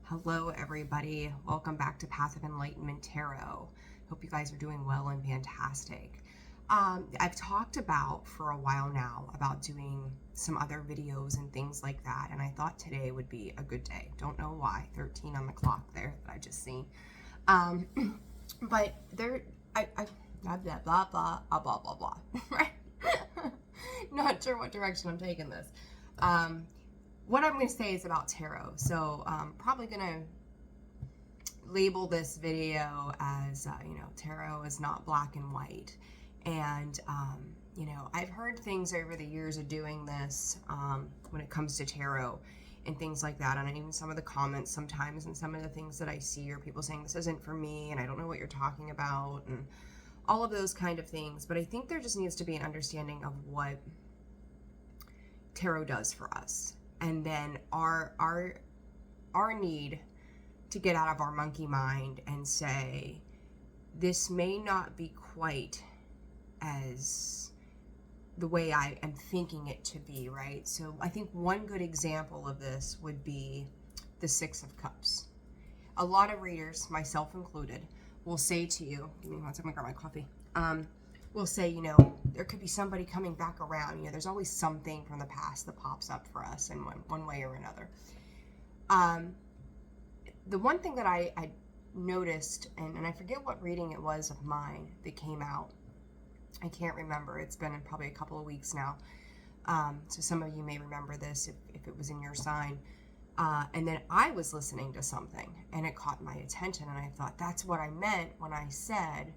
Hello, everybody. Welcome back to Path of Enlightenment Tarot. Hope you guys are doing well and fantastic. I've talked about for a while now about doing some other videos and things like that, and I thought today would be a good day. Don't know why. 13 on the clock there that I just seen. But there, blah blah blah blah blah blah blah. Right? Not sure what direction I'm taking this. What I'm going to say is about tarot. So probably going to label this video as, tarot is not black and white. And, I've heard things over the years of doing this when it comes to tarot and things like that. And even some of the comments sometimes and some of the things that I see are people saying this isn't for me and I don't know what you're talking about and all of those kind of things. But I think there just needs to be an understanding of what tarot does for us. And then our need to get out of our monkey mind and say, this may not be quite as the way I am thinking it to be, right? So I think one good example of this would be the Six of Cups. A lot of readers, myself included, will say to you, give me one second, I'm gonna grab my coffee. Will say, there could be somebody coming back around. There's always something from the past that pops up for us in one way or another. The one thing that I noticed, and I forget what reading it was of mine that came out. I can't remember. It's been probably a couple of weeks now. So some of you may remember this if it was in your sign. And then I was listening to something and it caught my attention. And I thought, that's what I meant when I said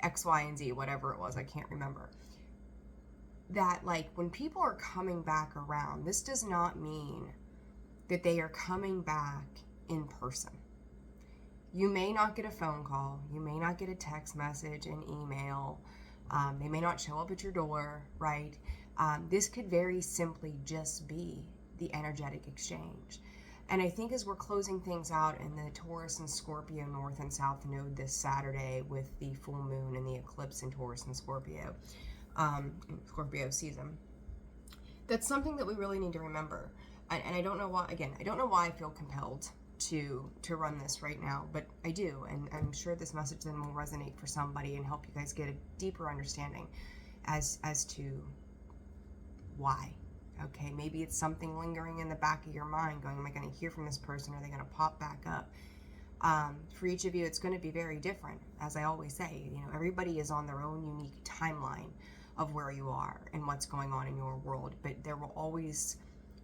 X, Y, and Z, whatever it was, I can't remember. That when people are coming back around, this does not mean that they are coming back in person. You may not get a phone call, you may not get a text message, an email, they may not show up at your door, right? This could very simply just be the energetic exchange. And I think as we're closing things out in the Taurus and Scorpio North and South Node this Saturday with the full moon and the eclipse in Taurus and Scorpio, Scorpio season, that's something that we really need to remember. And I don't know why, again, I don't know why I feel compelled to run this right now, but I do. And I'm sure this message then will resonate for somebody and help you guys get a deeper understanding as to why. Okay, maybe it's something lingering in the back of your mind going, am I going to hear from this person? Are they going to pop back up? For each of you, it's going to be very different. As I always say, everybody is on their own unique timeline of where you are and what's going on in your world. But there will always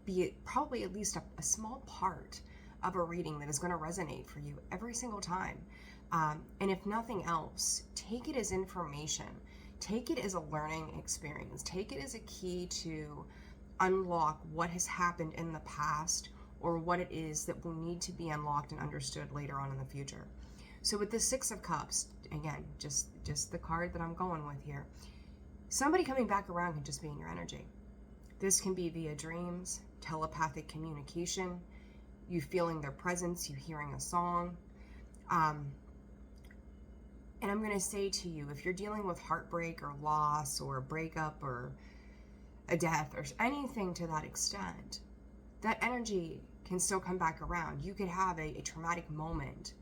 be probably at least a small part of a reading that is going to resonate for you every single time. And if nothing else, take it as information. Take it as a learning experience. Take it as a key to unlock what has happened in the past or what it is that will need to be unlocked and understood later on in the future. So with the Six of Cups, again, just the card that I'm going with here, somebody coming back around can just be in your energy. This can be via dreams, telepathic communication, you feeling their presence, you hearing a song. And I'm going to say to you, if you're dealing with heartbreak or loss or a breakup or a death or anything to that extent, that energy can still come back around. You could have a traumatic moment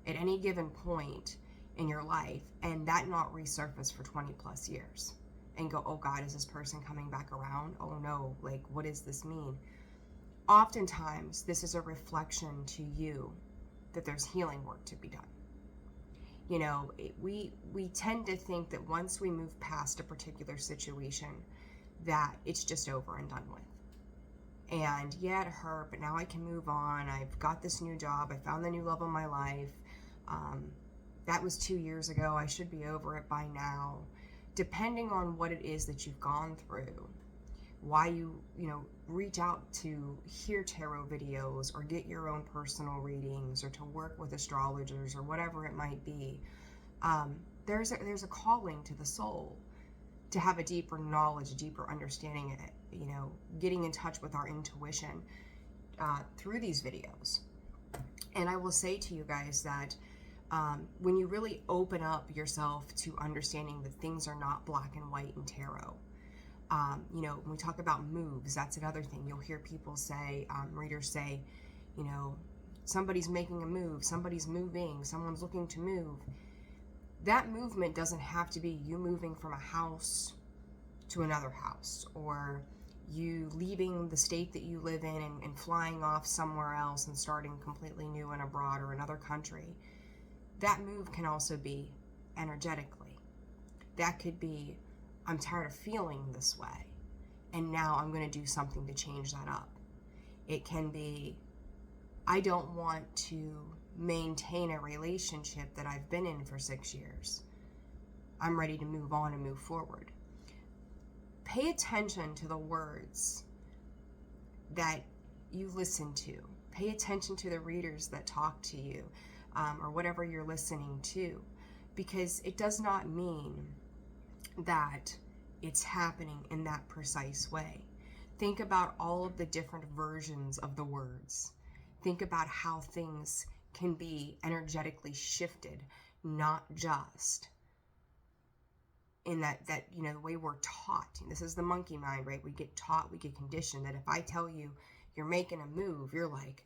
at any given point in your life and that not resurface for 20 plus years and go, oh God, is this person coming back around? Oh no, what does this mean? Oftentimes, this is a reflection to you that there's healing work to be done. We tend to think that once we move past a particular situation, that it's just over and done with. And yeah, it hurt, but now I can move on. I've got this new job. I found the new love of my life. That was 2 years ago. I should be over it by now. Depending on what it is that you've gone through, why you reach out to hear tarot videos or get your own personal readings or to work with astrologers or whatever it might be, there's a calling to the soul to have a deeper knowledge, a deeper understanding of it, getting in touch with our intuition through these videos. And I will say to you guys that when you really open up yourself to understanding that things are not black and white in tarot, when we talk about moves, that's another thing. You'll hear people say, readers say, somebody's making a move, somebody's moving, someone's looking to move. That movement doesn't have to be you moving from a house to another house, or you leaving the state that you live in and flying off somewhere else and starting completely new and abroad or another country. That move can also be energetically. That could be, I'm tired of feeling this way, and now I'm going to do something to change that up. It can be, I don't want to maintain a relationship that I've been in for 6 years. I'm ready to move on and move forward. Pay attention to the words that you listen to. Pay attention to the readers that talk to you, or whatever you're listening to, because it does not mean that it's happening in that precise way. Think about all of the different versions of the words. Think about how things can be energetically shifted, not just in that the way we're taught. This is the monkey mind, right? We get taught, we get conditioned that if I tell you you're making a move, you're like,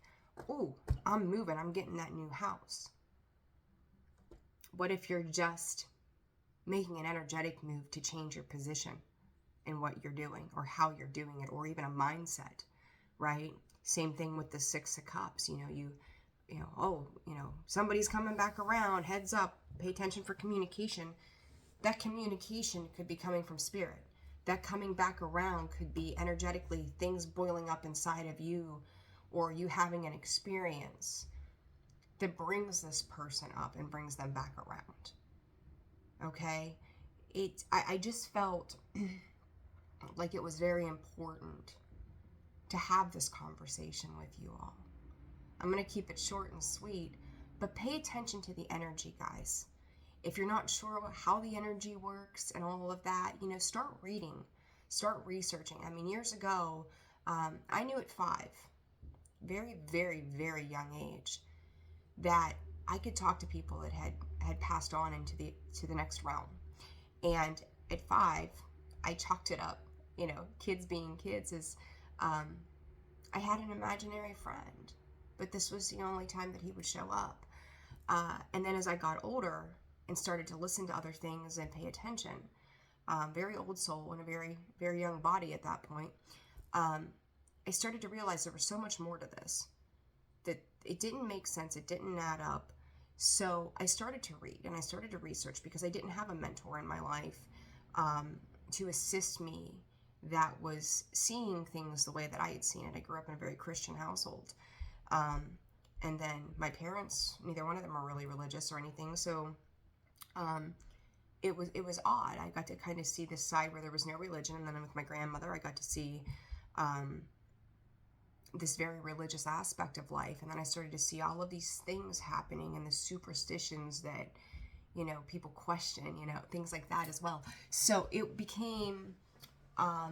ooh, I'm moving, I'm getting that new house. What if you're just making an energetic move to change your position in what you're doing, or how you're doing it, or even a mindset, right? Same thing with the Six of Cups. Somebody's coming back around, heads up, pay attention for communication. That communication could be coming from spirit. That coming back around could be energetically things boiling up inside of you, or you having an experience that brings this person up and brings them back around. Okay? I just felt like it was very important to have this conversation with you all. I'm going to keep it short and sweet, but pay attention to the energy, guys. If you're not sure how the energy works and all of that, start reading, start researching. I mean, years ago, I knew at 5, very, very, very young age, that I could talk to people that had passed on into the next realm. And at 5, I chalked it up, kids being kids, is I had an imaginary friend, but this was the only time that he would show up. And then as I got older and started to listen to other things and pay attention, very old soul in a very, very young body at that point, I started to realize there was so much more to this, that it didn't make sense, it didn't add up. So I started to read and I started to research, because I didn't have a mentor in my life to assist me that was seeing things the way that I had seen it. I grew up in a very Christian household. And then my parents, neither one of them are really religious or anything. So it was odd. I got to kind of see this side where there was no religion. And then with my grandmother, I got to see this very religious aspect of life. And then I started to see all of these things happening, and the superstitions that, people question, things like that as well. So it became a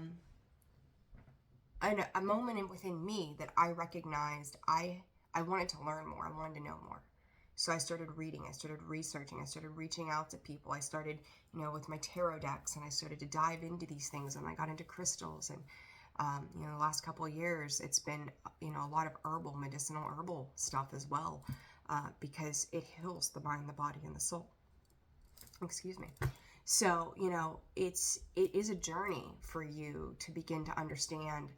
moment within me that I recognized I wanted to learn more. I wanted to know more. So I started reading, I started researching, I started reaching out to people. I started, with my tarot decks, and I started to dive into these things, and I got into crystals. And, the last couple of years, it's been, a lot of medicinal herbal stuff as well, because it heals the mind, the body, and the soul. Excuse me. So, it is a journey for you to begin to understand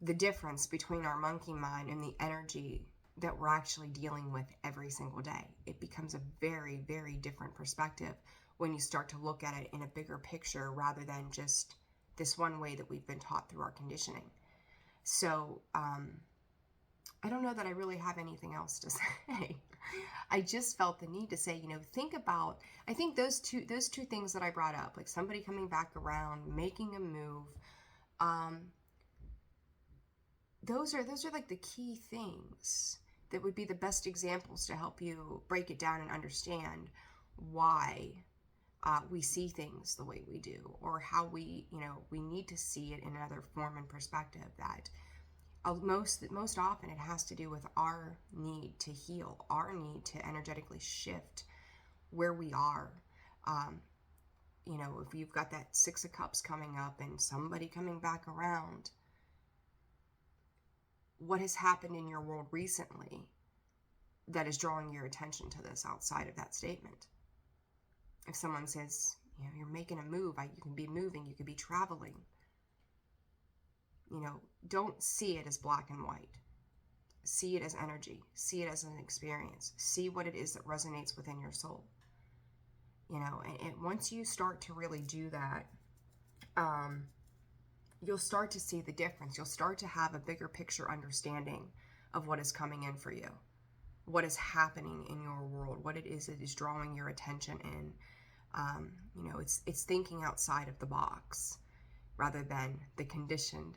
the difference between our monkey mind and the energy that we're actually dealing with every single day. It becomes a very, very different perspective when you start to look at it in a bigger picture, rather than just this one way that we've been taught through our conditioning. So, I don't know that I really have anything else to say. I just felt the need to say, think about, I think those two things that I brought up, like somebody coming back around, making a move, those are like the key things that would be the best examples to help you break it down and understand why we see things the way we do, or how we need to see it in another form and perspective. That most often it has to do with our need to heal, our need to energetically shift where we are. If you've got that Six of Cups coming up and somebody coming back around, what has happened in your world recently that is drawing your attention to this outside of that statement? If someone says, you're making a move, you can be moving, you could be traveling. Don't see it as black and white. See it as energy. See it as an experience. See what it is that resonates within your soul. And once you start to really do that, you'll start to see the difference. You'll start to have a bigger picture understanding of what is coming in for you, what is happening in your world, what it is that is drawing your attention in. It's thinking outside of the box rather than the conditioned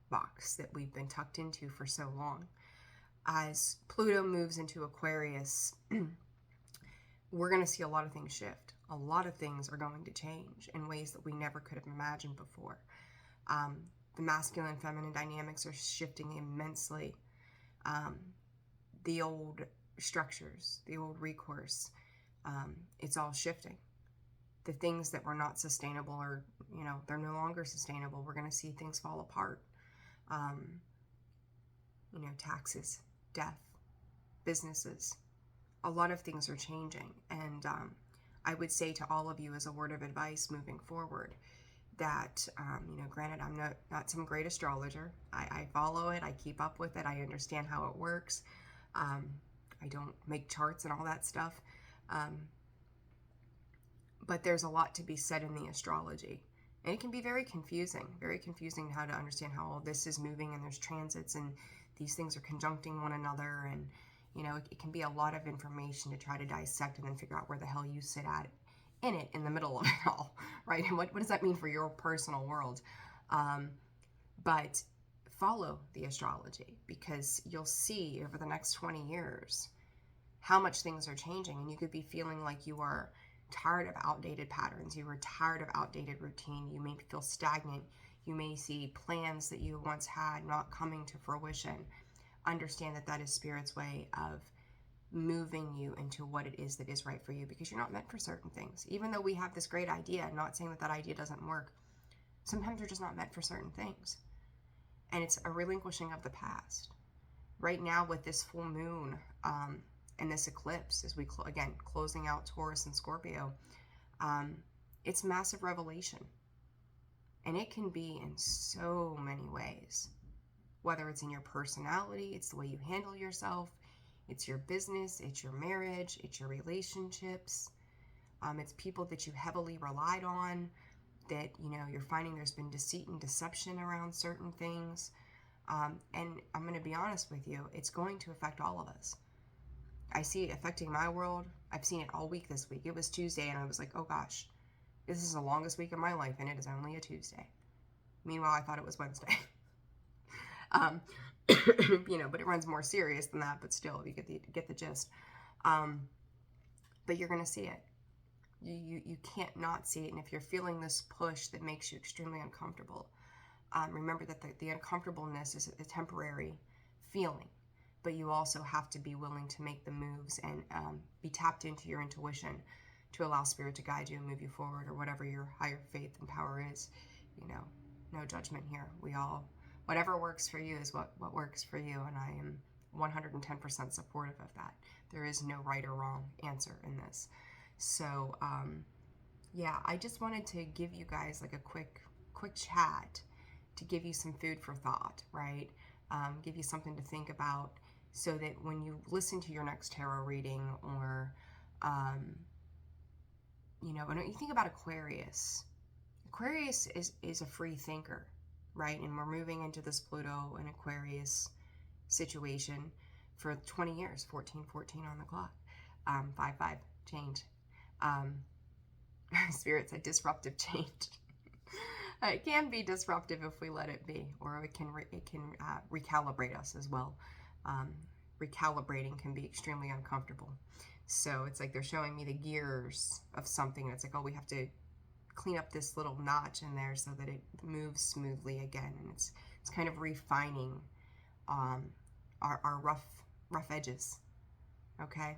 box that we've been tucked into for so long. As Pluto moves into Aquarius, we're going to see a lot of things shift. A lot of things are going to change in ways that we never could have imagined before. The masculine and feminine dynamics are shifting immensely. The old structures, the old recourse, it's all shifting. The things that were not sustainable are, they're no longer sustainable. We're going to see things fall apart. Taxes, death, businesses, a lot of things are changing. And I would say to all of you as a word of advice moving forward that, granted, I'm not some great astrologer. I follow it. I keep up with it. I understand how it works. I don't make charts and all that stuff. But there's a lot to be said in the astrology. And it can be very confusing how to understand how all this is moving, and there's transits and these things are conjuncting one another. And, it can be a lot of information to try to dissect and then figure out where the hell you sit at in it, in the middle of it all, right? And what does that mean for your personal world? But follow the astrology, because you'll see over the next 20 years how much things are changing. And you could be feeling like you are tired of outdated patterns. You were tired of outdated routine. You may feel stagnant. You may see plans that you once had not coming to fruition. Understand that is Spirit's way of moving you into what it is that is right for you, because you're not meant for certain things. Even though we have this great idea, I'm not saying that idea doesn't work. Sometimes you're just not meant for certain things. And it's a relinquishing of the past. Right now with this full moon, and this eclipse, as we closing out Taurus and Scorpio, it's massive revelation, and it can be in so many ways. Whether it's in your personality, it's the way you handle yourself, it's your business, it's your marriage, it's your relationships, it's people that you heavily relied on, that you're finding there's been deceit and deception around certain things, and I'm going to be honest with you, it's going to affect all of us. I see it affecting my world. I've seen it all week this week. It was Tuesday, and I was like, oh gosh, this is the longest week of my life, and it is only a Tuesday. Meanwhile, I thought it was Wednesday. But it runs more serious than that, but still, you get the gist. But you're going to see it. You can't not see it, and if you're feeling this push that makes you extremely uncomfortable, remember that the uncomfortableness is a temporary feeling. But you also have to be willing to make the moves and be tapped into your intuition to allow Spirit to guide you and move you forward, or whatever your higher faith and power is. No judgment here. Whatever works for you is what works for you, and I am 110% supportive of that. There is no right or wrong answer in this. So, I just wanted to give you guys like a quick chat to give you some food for thought, right? Give you something to think about, so that when you listen to your next tarot reading, or, when you think about Aquarius is a free thinker, right? And we're moving into this Pluto and Aquarius situation for 20 years, 14 on the clock, 5 change. Spirit said disruptive change. It can be disruptive if we let it be, or it can recalibrate us as well. Recalibrating can be extremely uncomfortable. So it's like they're showing me the gears of something, and it's like, oh, we have to clean up this little notch in there so that it moves smoothly again. And it's kind of refining our rough edges. Okay.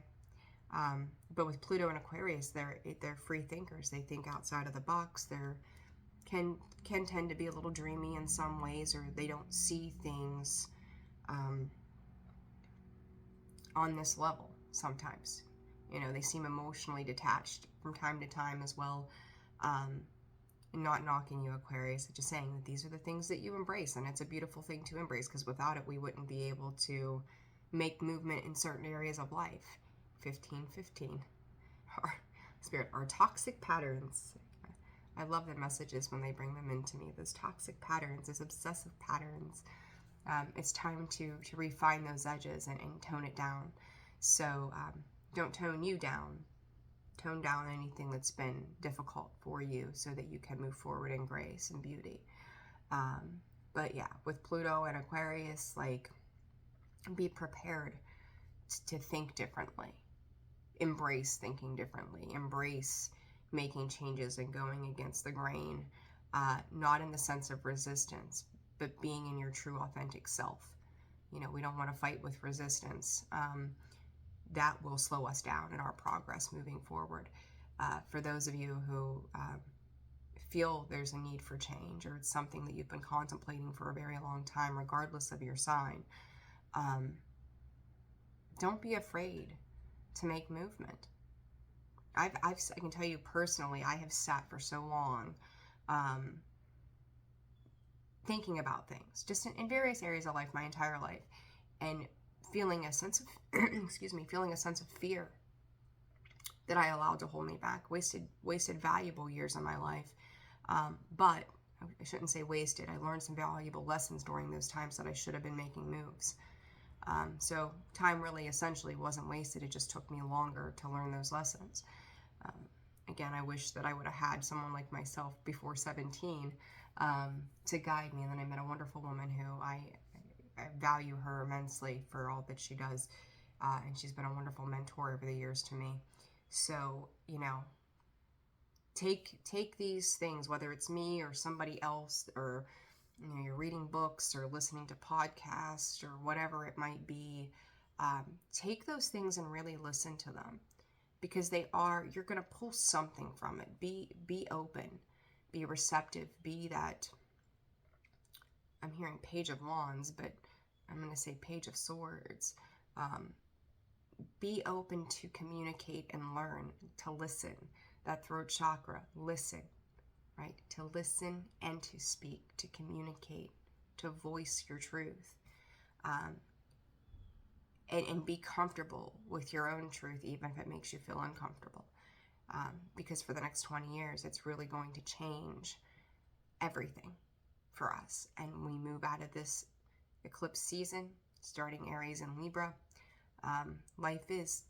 But with Pluto and Aquarius, they're free thinkers. They think outside of the box. They're can tend to be a little dreamy in some ways, or they don't see things on this level sometimes. They seem emotionally detached from time to time as well. Not knocking you, Aquarius, just saying that these are the things that you embrace, and it's a beautiful thing to embrace, because without it we wouldn't be able to make movement in certain areas of life. 1515. Our toxic patterns. I love the messages when they bring them into me. Those toxic patterns, those obsessive patterns. It's time to refine those edges and tone it down. So don't tone you down. Tone down anything that's been difficult for you so that you can move forward in grace and beauty. But yeah, with Pluto and Aquarius, like, be prepared to think differently. Embrace thinking differently. Embrace making changes and going against the grain, not in the sense of resistance, but being in your true authentic self. We don't want to fight with resistance. That will slow us down in our progress moving forward. For those of you who feel there's a need for change, or it's something that you've been contemplating for a very long time, regardless of your sign, don't be afraid to make movement. I can tell you personally, I have sat for so long thinking about things, just in various areas of life, my entire life, and feeling a sense of feeling a sense of fear that I allowed to hold me back. Wasted valuable years of my life. But I shouldn't say wasted. I learned some valuable lessons during those times that I should have been making moves. So time really essentially wasn't wasted. It just took me longer to learn those lessons. Again, I wish that I would have had someone like myself before 17 to guide me. And then I met a wonderful woman who I value her immensely for all that she does. And she's been a wonderful mentor over the years to me. So, take these things, whether it's me or somebody else, or you're reading books or listening to podcasts or whatever it might be. Take those things and really listen to them, because you're going to pull something from it. Be open, be receptive, be that. I'm hearing Page of Wands, but I'm going to say Page of Swords. Be open to communicate and learn, to listen. That throat chakra, listen, right? To listen and to speak, to communicate, to voice your truth. And be comfortable with your own truth, even if it makes you feel uncomfortable. Because for the next 20 years, it's really going to change everything for us. And we move out of this eclipse season, starting Aries and Libra. Life is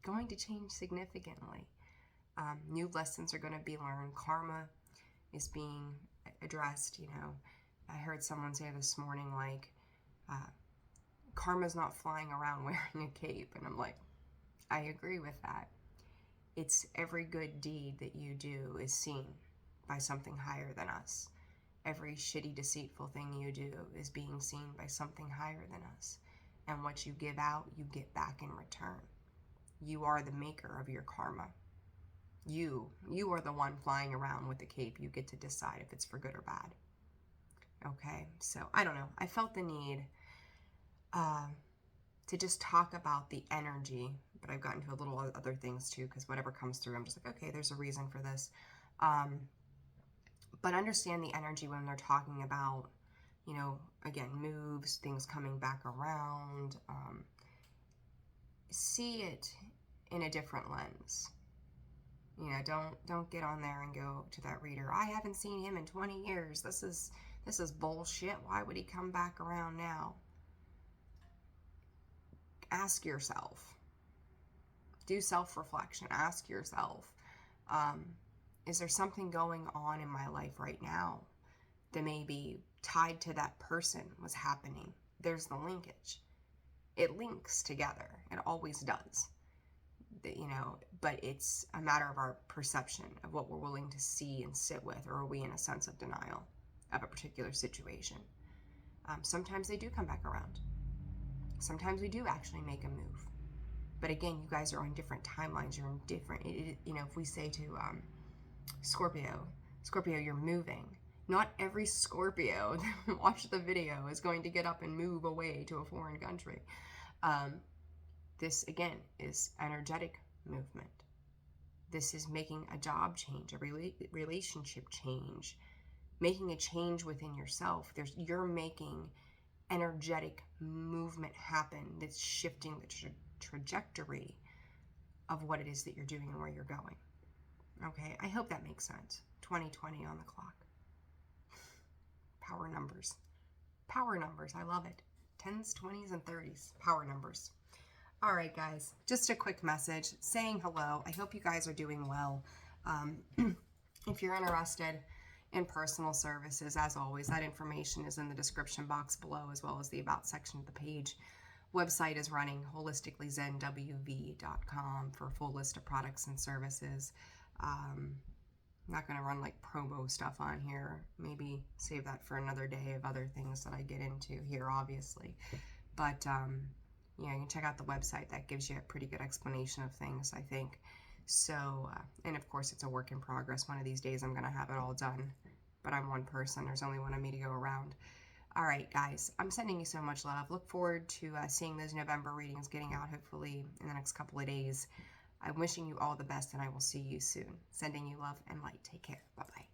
going to change significantly. New lessons are going to be learned. Karma is being addressed. I heard someone say this morning, like, karma's not flying around wearing a cape. And I'm like, I agree with that. It's every good deed that you do is seen by something higher than us. Every shitty, deceitful thing you do is being seen by something higher than us. And what you give out, you get back in return. You are the maker of your karma. You are the one flying around with the cape. You get to decide if it's for good or bad. Okay, so I don't know. I felt the need to just talk about the energy, but I've gotten to a little other things too, because whatever comes through, I'm just like, okay, there's a reason for this. But understand the energy when they're talking about, again, moves, things coming back around. See it in a different lens. Don't get on there and go to that reader, I haven't seen him in 20 years. This is bullshit. Why would he come back around now? Ask yourself. Do self-reflection. Ask yourself, is there something going on in my life right now that may be tied to that person was happening? There's the linkage. It links together. It always does. But it's a matter of our perception of what we're willing to see and sit with, or are we in a sense of denial of a particular situation? Sometimes they do come back around. Sometimes we do actually make a move. But again, you guys are on different timelines. You're in different, if we say to Scorpio, you're moving. Not every Scorpio that watched the video is going to get up and move away to a foreign country. This, again, is energetic movement. This is making a job change, a relationship change, making a change within yourself. You're making energetic movement happen that's shifting the trajectory of what it is that you're doing and where you're going. Okay, I hope that makes sense. 2020 on the clock. Power numbers. Power numbers, I love it. 10s, 20s, and 30s. Power numbers. All right, guys, just a quick message saying hello. I hope you guys are doing well. If you're interested in personal services, as always, that information is in the description box below, as well as the About section of the page. Website is running holisticallyzenwv.com for a full list of products and services. I'm not going to run like promo stuff on here. Maybe save that for another day of other things that I get into here, obviously. But you can check out the website. That gives you a pretty good explanation of things, I think. So, and of course, it's a work in progress. One of these days, I'm going to have it all done. But I'm one person. There's only one of me to go around. All right, guys, I'm sending you so much love. Look forward to seeing those November readings getting out, hopefully, in the next couple of days. I'm wishing you all the best, and I will see you soon. Sending you love and light. Take care. Bye-bye.